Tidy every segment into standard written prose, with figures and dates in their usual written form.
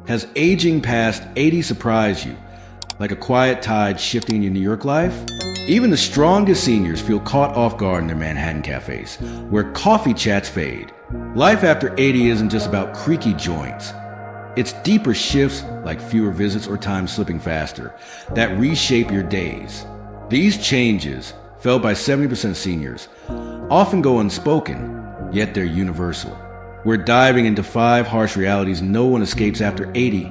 Has aging past 80 surprised you? Like a quiet tide shifting in your New York life? Even the strongest seniors feel caught off guard in their Manhattan cafes, where coffee chats fade. Life after 80 isn't just about creaky joints. It's deeper shifts like fewer visits or time slipping faster that reshape your days. These changes, felt by 70% of seniors, often go unspoken, yet they're universal. We're diving into 5 harsh realities no one escapes after 80.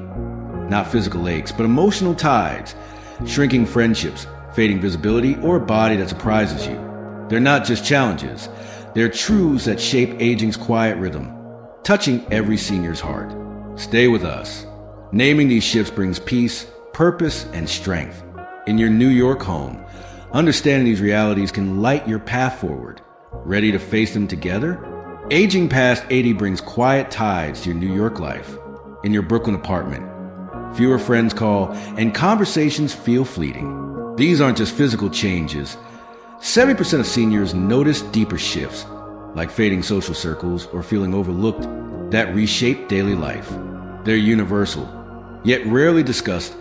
Not physical aches, but emotional tides, shrinking friendships, fading visibility, or a body that surprises you. They're not just challenges. They're truths that shape aging's quiet rhythm, touching every senior's heart. Stay with us. Naming these shifts brings peace, purpose, and strength. In your New York home, understanding these realities can light your path forward. Ready to face them together? Aging past 80 brings quiet tides to your New York life. In your Brooklyn apartment, fewer friends call, and conversations feel fleeting. These aren't just physical changes. 70% of seniors notice deeper shifts, like fading social circles or feeling overlooked, that reshape daily life. They're universal, yet rarely discussed,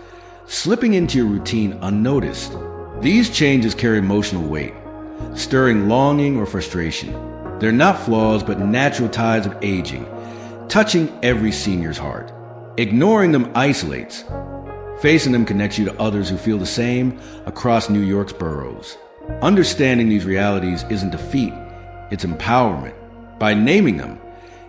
slipping into your routine unnoticed. These changes carry emotional weight, stirring longing or frustration. They're not flaws, but natural tides of aging, touching every senior's heart. Ignoring them isolates. Facing them connects you to others who feel the same across New York's boroughs. Understanding these realities isn't defeat, it's empowerment. By naming them,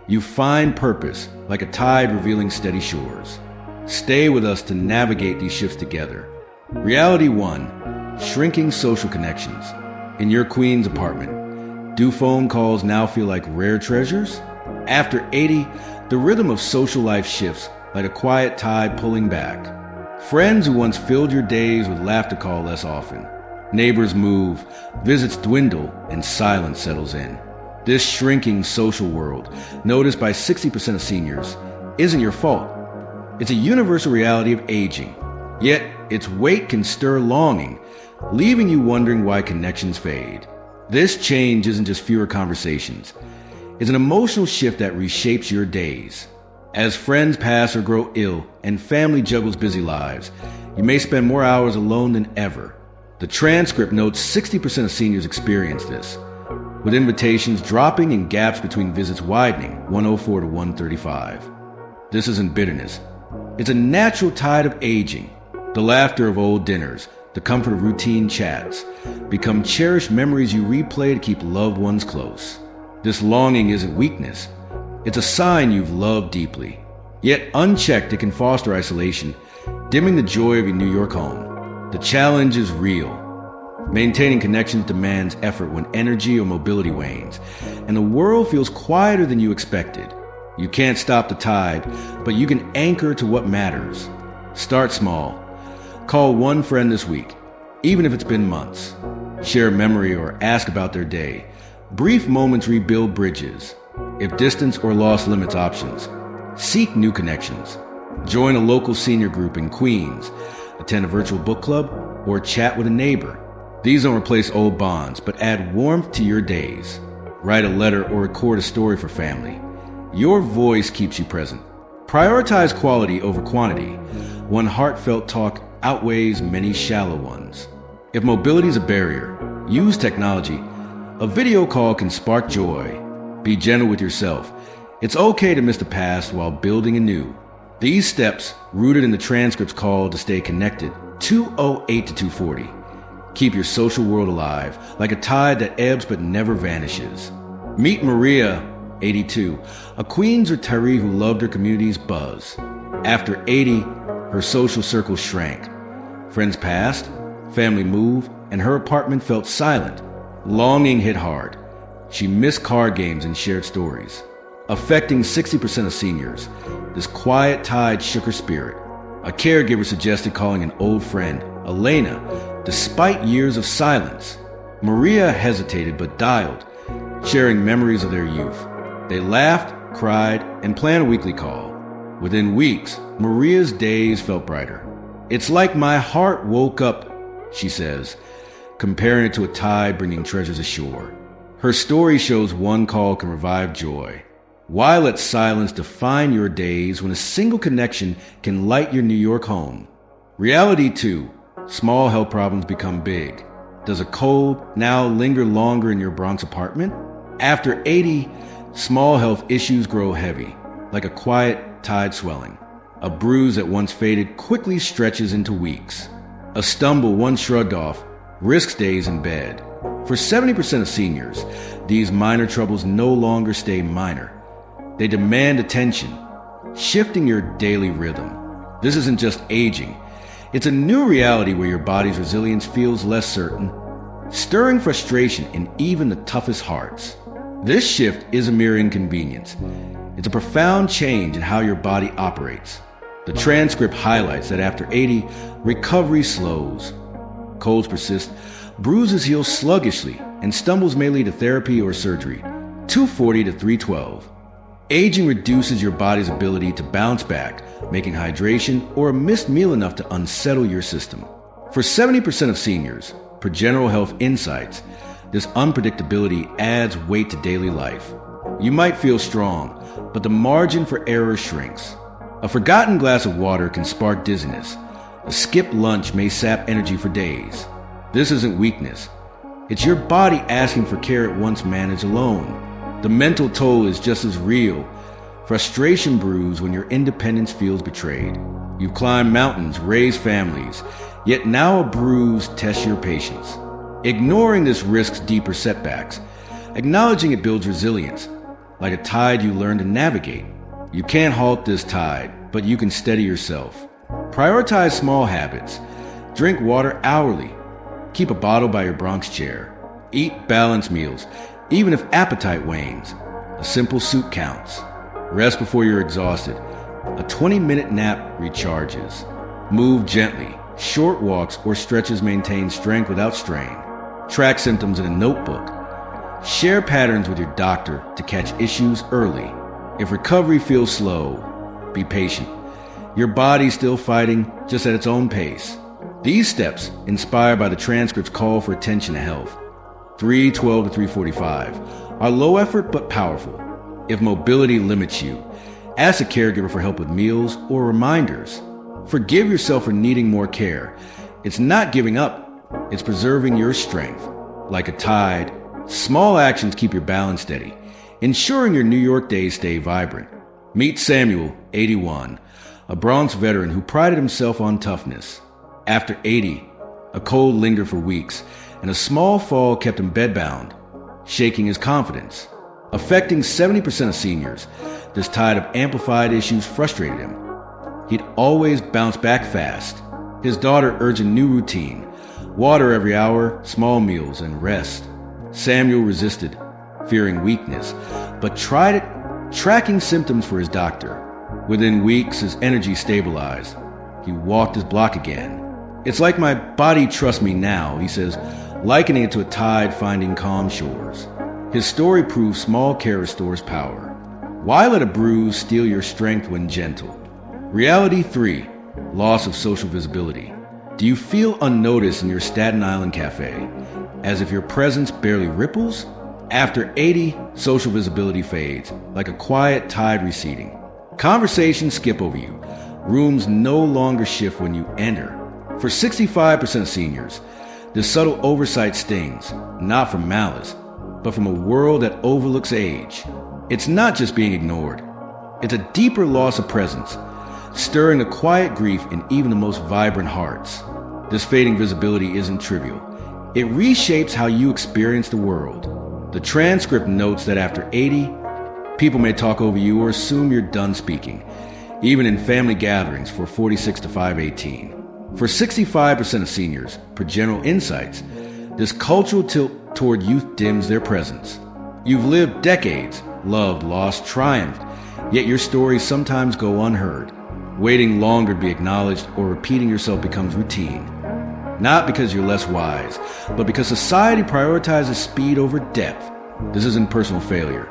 you find purpose, like a tide revealing steady shores. Stay with us to navigate these shifts together. Reality 1, shrinking social connections. In your Queens apartment, do phone calls now feel like rare treasures? After 80, the rhythm of social life shifts like a quiet tide pulling back. Friends who once filled your days with laughter call less often. Neighbors move, visits dwindle, and silence settles in. This shrinking social world, noticed by 60% of seniors, isn't your fault. It's a universal reality of aging. Yet, its weight can stir longing, leaving you wondering why connections fade. This change isn't just fewer conversations. It's an emotional shift that reshapes your days. As friends pass or grow ill and family juggles busy lives, you may spend more hours alone than ever. The transcript notes 60% of seniors experience this, with invitations dropping and gaps between visits widening, 104 to 135. This isn't bitterness. It's a natural tide of aging. The laughter of old dinners, the comfort of routine chats, become cherished memories you replay to keep loved ones close. This longing isn't weakness. It's a sign you've loved deeply. Yet unchecked, it can foster isolation, dimming the joy of your New York home. The challenge is real. Maintaining connections demands effort when energy or mobility wanes, and the world feels quieter than you expected. You can't stop the tide, but you can anchor to what matters. Start small. Call one friend this week, even if it's been months. Share a memory or ask about their day. Brief moments rebuild bridges. If distance or loss limits options, seek new connections. Join a local senior group in Queens, attend a virtual book club, or chat with a neighbor. These don't replace old bonds, but add warmth to your days. Write a letter or record a story for family. Your voice keeps you present. Prioritize quality over quantity. One heartfelt talk outweighs many shallow ones. If mobility is a barrier, use technology. A video call can spark joy. Be gentle with yourself. It's okay to miss the past while building anew. These steps, rooted in the transcript's call to stay connected, 208 to 240. Keep your social world alive, like a tide that ebbs but never vanishes. Meet Maria, 82, a Queens retiree who loved her community's buzz. After 80, her social circle shrank. Friends passed, family moved, and her apartment felt silent. Longing hit hard. She missed card games and shared stories. Affecting 60% of seniors, this quiet tide shook her spirit. A caregiver suggested calling an old friend, Elena, despite years of silence. Maria hesitated but dialed, sharing memories of their youth. They laughed, cried, and planned a weekly call. Within weeks, Maria's days felt brighter. "It's like my heart woke up," she says, comparing it to a tide bringing treasures ashore. Her story shows one call can revive joy. Why let silence define your days when a single connection can light your New York home? Reality 2. Small health problems become big. Does a cold now linger longer in your Bronx apartment? After 80, small health issues grow heavy, like a quiet tide swelling. A bruise that once faded quickly stretches into weeks. A stumble once shrugged off risks days in bed. For 70% of seniors, these minor troubles no longer stay minor. They demand attention, shifting your daily rhythm. This isn't just aging. It's a new reality where your body's resilience feels less certain, stirring frustration in even the toughest hearts. This shift is a mere inconvenience. It's a profound change in how your body operates. The transcript highlights that after 80, recovery slows. Colds persist, bruises heal sluggishly, and stumbles may lead to therapy or surgery. 240 to 312. Aging reduces your body's ability to bounce back, making hydration or a missed meal enough to unsettle your system. For 70% of seniors, per General Health Insights, this unpredictability adds weight to daily life. You might feel strong, but the margin for error shrinks. A forgotten glass of water can spark dizziness. A skipped lunch may sap energy for days. This isn't weakness. It's your body asking for care it once managed alone. The mental toll is just as real. Frustration brews when your independence feels betrayed. You've climbed mountains, raised families, yet now a bruise tests your patience. Ignoring this risks deeper setbacks. Acknowledging it builds resilience, like a tide you learn to navigate. You can't halt this tide, but you can steady yourself. Prioritize small habits. Drink water hourly. Keep a bottle by your Bronx chair. Eat balanced meals, even if appetite wanes. A simple soup counts. Rest before you're exhausted. A 20-minute nap recharges. Move gently. Short walks or stretches maintain strength without strain. Track symptoms in a notebook. Share patterns with your doctor to catch issues early. If recovery feels slow, be patient. Your body's still fighting, just at its own pace. These steps, inspired by the transcript's call for attention to health, 312 to 345, are low effort but powerful. If mobility limits you, ask a caregiver for help with meals or reminders. Forgive yourself for needing more care. It's not giving up, it's preserving your strength. Like a tide, small actions keep your balance steady, ensuring your New York days stay vibrant. Meet Samuel, 81, a Bronx veteran who prided himself on toughness. After 80, a cold lingered for weeks, and a small fall kept him bedbound, shaking his confidence. Affecting 70% of seniors, this tide of amplified issues frustrated him. He'd always bounce back fast. His daughter urged a new routine: water every hour, small meals, and rest. Samuel resisted, fearing weakness, but tried it, tracking symptoms for his doctor. Within weeks, his energy stabilized. He walked his block again. "It's like my body trusts me now," he says, likening it to a tide finding calm shores. His story proves small care restores power. Why let a bruise steal your strength when gentle? Reality 3. Loss of social visibility. Do you feel unnoticed in your Staten Island cafe, as if your presence barely ripples? After 80, social visibility fades, like a quiet tide receding. Conversations skip over you. Rooms no longer shift when you enter. For 65% of seniors, this subtle oversight stings, not from malice, but from a world that overlooks age. It's not just being ignored. It's a deeper loss of presence, stirring a quiet grief in even the most vibrant hearts. This fading visibility isn't trivial. It reshapes how you experience the world. The transcript notes that after 80, people may talk over you or assume you're done speaking, even in family gatherings for 46 to 518. For 65% of seniors, per General Insights, this cultural tilt toward youth dims their presence. You've lived decades, loved, lost, triumphed, yet your stories sometimes go unheard. Waiting longer to be acknowledged or repeating yourself becomes routine. Not because you're less wise, but because society prioritizes speed over depth. This isn't personal failure.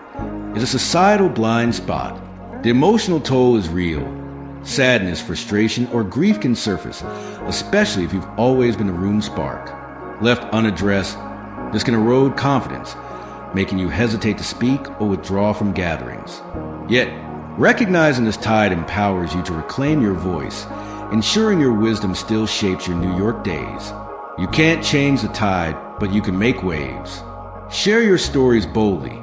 It's a societal blind spot. The emotional toll is real. Sadness, frustration, or grief can surface, especially if you've always been the room spark. Left unaddressed, this can erode confidence, making you hesitate to speak or withdraw from gatherings. Yet, recognizing this tide empowers you to reclaim your voice, ensuring your wisdom still shapes your New York days. You can't change the tide, but you can make waves. Share your stories boldly.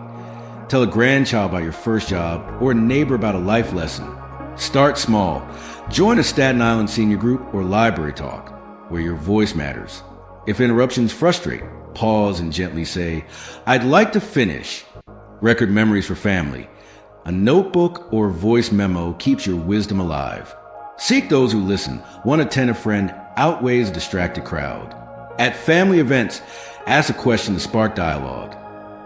Tell a grandchild about your first job or a neighbor about a life lesson. Start small. Join a Staten Island senior group or library talk, where your voice matters. If interruptions frustrate, pause and gently say, "I'd like to finish." Record memories for family. A notebook or voice memo keeps your wisdom alive. Seek those who listen. One attentive friend outweighs a distracted crowd. At family events, ask a question to spark dialogue.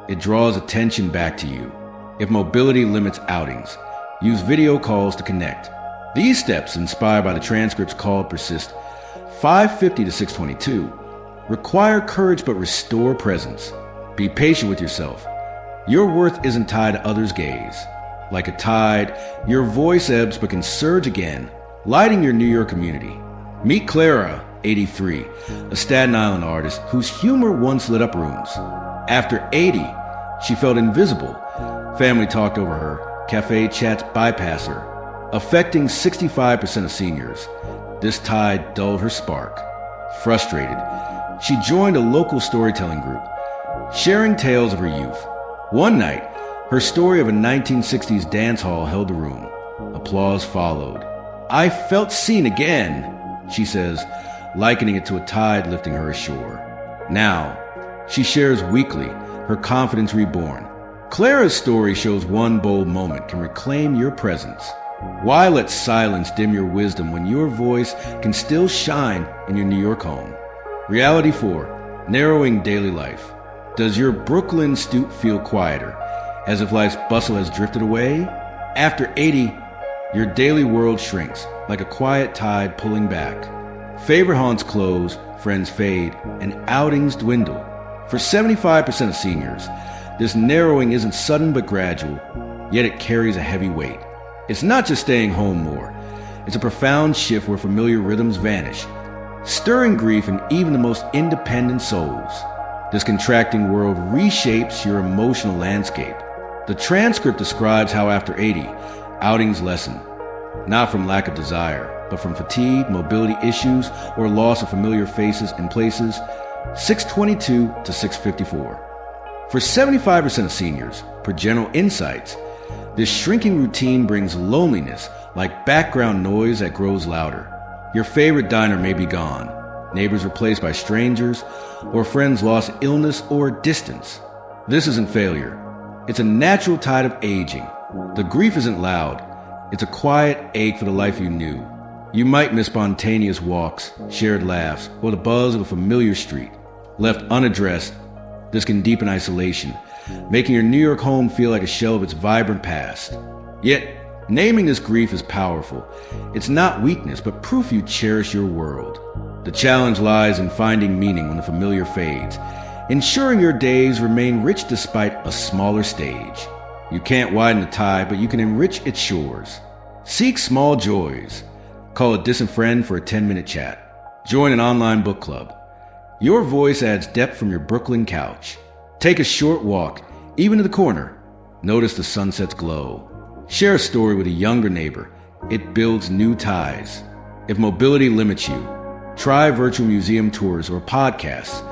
It draws attention back to you. If mobility limits outings, use video calls to connect. These steps, inspired by the transcripts called persist 550 to 622, require courage but restore presence. Be patient with yourself. Your worth isn't tied to others' gaze. Like a tide, your voice ebbs but can surge again, lighting your New York community. Meet Clara, 83, a Staten Island artist whose humor once lit up rooms. After 80, she felt invisible. Family talked over her. Cafe chats bypass her, affecting 65% of seniors. This tide dulled her spark. Frustrated, she joined a local storytelling group, sharing tales of her youth. One night, her story of a 1960s dance hall held the room. Applause followed. "I felt seen again," she says, likening it to a tide lifting her ashore. Now, she shares weekly, her confidence reborn. Clara's story shows one bold moment can reclaim your presence. Why let silence dim your wisdom when your voice can still shine in your New York home? Reality 4. Narrowing daily life. Does your Brooklyn stoop feel quieter, as if life's bustle has drifted away? After 80, your daily world shrinks, like a quiet tide pulling back. Favorite haunts close, friends fade, and outings dwindle. For 75% of seniors, this narrowing isn't sudden but gradual, yet it carries a heavy weight. It's not just staying home more. It's a profound shift where familiar rhythms vanish, stirring grief in even the most independent souls. This contracting world reshapes your emotional landscape. The transcript describes how after 80, outings lessen, not from lack of desire, but from fatigue, mobility issues, or loss of familiar faces and places. 622 to 654. For 75% of seniors, per general insights, this shrinking routine brings loneliness like background noise that grows louder. Your favorite diner may be gone, neighbors replaced by strangers, or friends lost illness or distance. This isn't failure. It's a natural tide of aging. The grief isn't loud. It's a quiet ache for the life you knew. You might miss spontaneous walks, shared laughs, or the buzz of a familiar street. Left unaddressed, this can deepen isolation, making your New York home feel like a shell of its vibrant past. Yet, naming this grief is powerful. It's not weakness, but proof you cherish your world. The challenge lies in finding meaning when the familiar fades, ensuring your days remain rich despite a smaller stage. You can't widen the tide, but you can enrich its shores. Seek small joys. Call a distant friend for a 10-minute chat. Join an online book club. Your voice adds depth from your Brooklyn couch. Take a short walk, even to the corner. Notice the sunset's glow. Share a story with a younger neighbor. It builds new ties. If mobility limits you, try virtual museum tours or podcasts.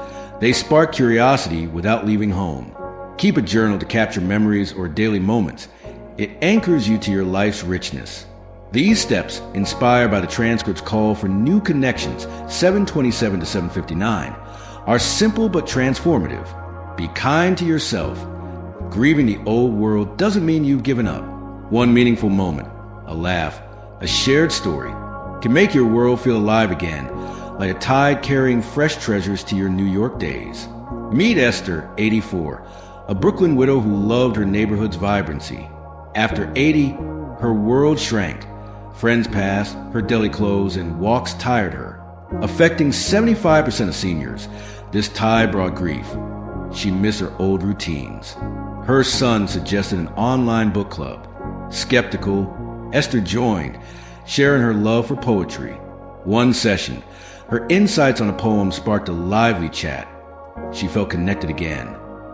They spark curiosity without leaving home. Keep a journal to capture memories or daily moments. It anchors you to your life's richness. These steps, inspired by the transcript's call for new connections, 727 to 759, are simple but transformative. Be kind to yourself. Grieving the old world doesn't mean you've given up. One meaningful moment, a laugh, a shared story can make your world feel alive again, like a tide carrying fresh treasures to your New York days. Meet Esther, 84, a Brooklyn widow who loved her neighborhood's vibrancy. After 80, her world shrank. Friends passed, her deli closed, and walks tired her. Affecting 75% of seniors, this tide brought grief. She missed her old routines. Her son suggested an online book club. Skeptical, Esther joined, sharing her love for poetry. One session, her insights on a poem sparked a lively chat. She felt connected again.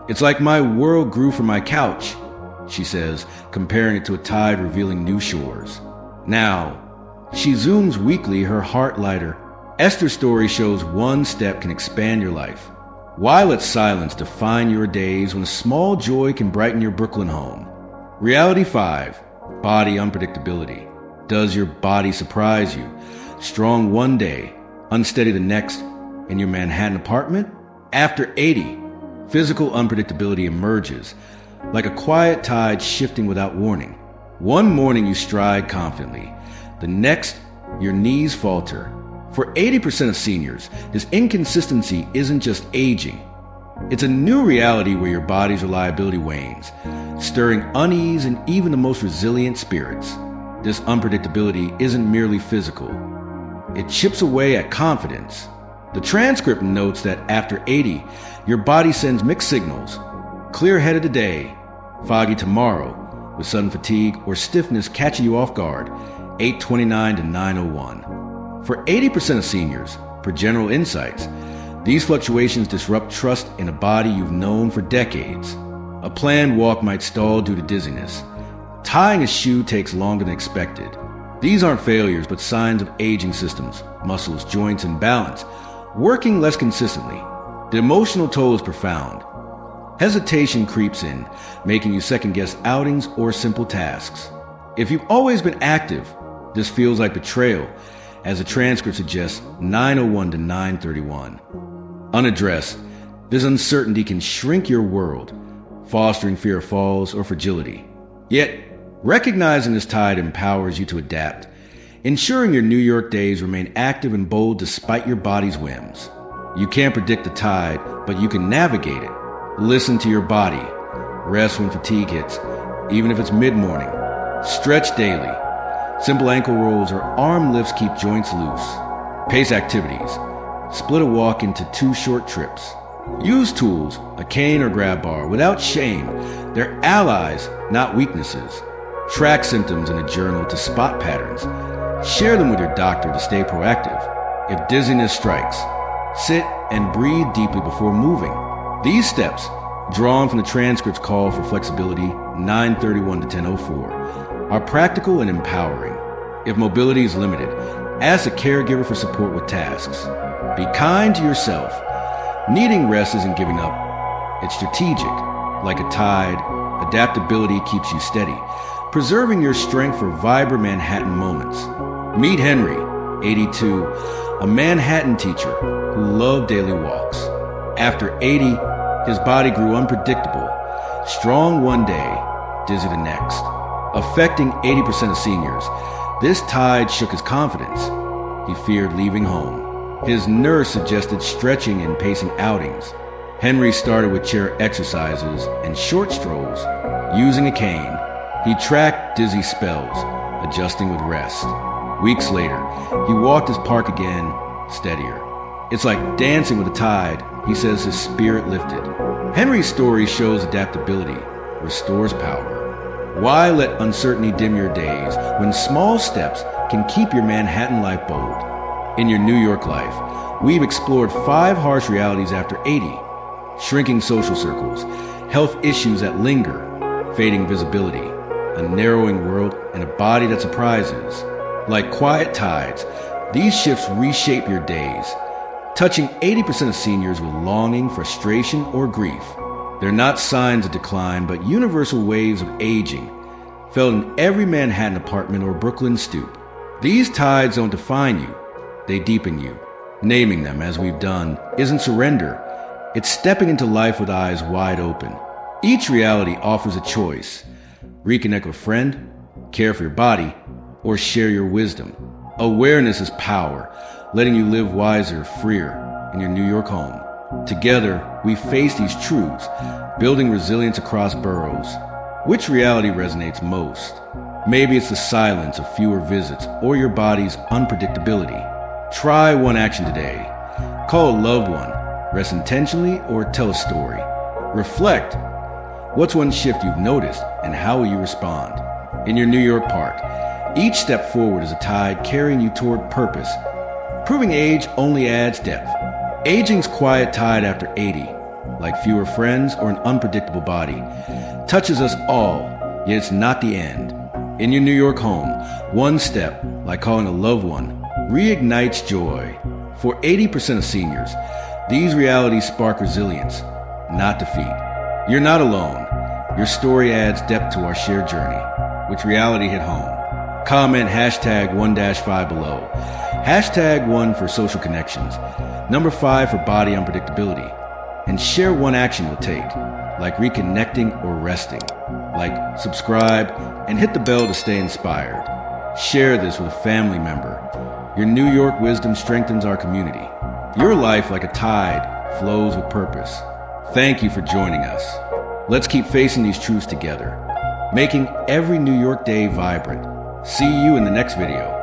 "It's like my world grew from my couch," she says, comparing it to a tide revealing new shores. Now, she zooms weekly, her heart lighter. Esther's story shows one step can expand your life. Why let silence define your days when a small joy can brighten your Brooklyn home? Reality 5. Body unpredictability. Does your body surprise you? Strong one day, unsteady the next, in your Manhattan apartment? After 80, physical unpredictability emerges, like a quiet tide shifting without warning. One morning you stride confidently. The next, your knees falter. For 80% of seniors, this inconsistency isn't just aging. It's a new reality where your body's reliability wanes, stirring unease in even the most resilient spirits. This unpredictability isn't merely physical. It chips away at confidence. The transcript notes that after 80, your body sends mixed signals. Clear-headed today, foggy tomorrow, with sudden fatigue or stiffness catching you off guard, 8:29 to 9:01. For 80% of seniors, per General Insights, these fluctuations disrupt trust in a body you've known for decades. A planned walk might stall due to dizziness. Tying a shoe takes longer than expected. These aren't failures, but signs of aging systems, muscles, joints, and balance, working less consistently. The emotional toll is profound. Hesitation creeps in, making you second-guess outings or simple tasks. If you've always been active, this feels like betrayal, as the transcript suggests, 9:01 to 9:31. Unaddressed, this uncertainty can shrink your world, fostering fear of falls or fragility. Yet, recognizing this tide empowers you to adapt, ensuring your New York days remain active and bold despite your body's whims. You can't predict the tide, but you can navigate it. Listen to your body. Rest when fatigue hits, even if it's mid-morning. Stretch daily. Simple ankle rolls or arm lifts keep joints loose. Pace activities. Split a walk into 2 short trips. Use tools, a cane or grab bar, without shame. They're allies, not weaknesses. Track symptoms in a journal to spot patterns. Share them with your doctor to stay proactive. If dizziness strikes, sit and breathe deeply before moving. These steps, drawn from the transcript's call for flexibility, 9:31 to 10:04, are practical and empowering. If mobility is limited, ask a caregiver for support with tasks. Be kind to yourself. Needing rest isn't giving up. It's strategic. Like a tide, adaptability keeps you steady, preserving your strength for vibrant Manhattan moments. Meet Henry, 82, a Manhattan teacher who loved daily walks. After 80, his body grew unpredictable, strong one day, dizzy the next. Affecting 80% of seniors, this tide shook his confidence. He feared leaving home. His nurse suggested stretching and pacing outings. Henry started with chair exercises and short strolls. Using a cane, he tracked dizzy spells, adjusting with rest. Weeks later, he walked his park again, steadier. It's like dancing with the tide, he says, his spirit lifted. Henry's story shows adaptability, restores power. Why let uncertainty dim your days when small steps can keep your Manhattan life bold? In your New York life, we've explored 5 harsh realities after 80. Shrinking social circles, health issues that linger, fading visibility, a narrowing world, and a body that surprises. Like quiet tides, these shifts reshape your days, touching 80% of seniors with longing, frustration, or grief. They're not signs of decline, but universal waves of aging, felt in every Manhattan apartment or Brooklyn stoop. These tides don't define you, they deepen you. Naming them, as we've done, isn't surrender. It's stepping into life with eyes wide open. Each reality offers a choice. Reconnect with a friend, care for your body, or share your wisdom. Awareness is power, letting you live wiser, freer in your New York home. Together, we face these truths, building resilience across boroughs. Which reality resonates most? Maybe it's the silence of fewer visits or your body's unpredictability. Try one action today. Call a loved one, rest intentionally, or tell a story. Reflect. What's one shift you've noticed, and how will you respond? In your New York park, each step forward is a tide carrying you toward purpose. Proving age only adds depth. Aging's quiet tide after 80, like fewer friends or an unpredictable body, touches us all, Yet it's not the end. In your New York home, one step, like calling a loved one, reignites joy. For 80% of seniors, these realities spark resilience, not defeat. You're not alone. Your story adds depth to our shared journey, which reality hit home. Comment hashtag 1-5 below. Hashtag 1 for social connections. Number 5 for body unpredictability. And share one action you'll take, like reconnecting or resting. Like, subscribe, and hit the bell to stay inspired. Share this with a family member. Your New York wisdom strengthens our community. Your life, like a tide, flows with purpose. Thank you for joining us. Let's keep facing these truths together, making every New York day vibrant. See you in the next video.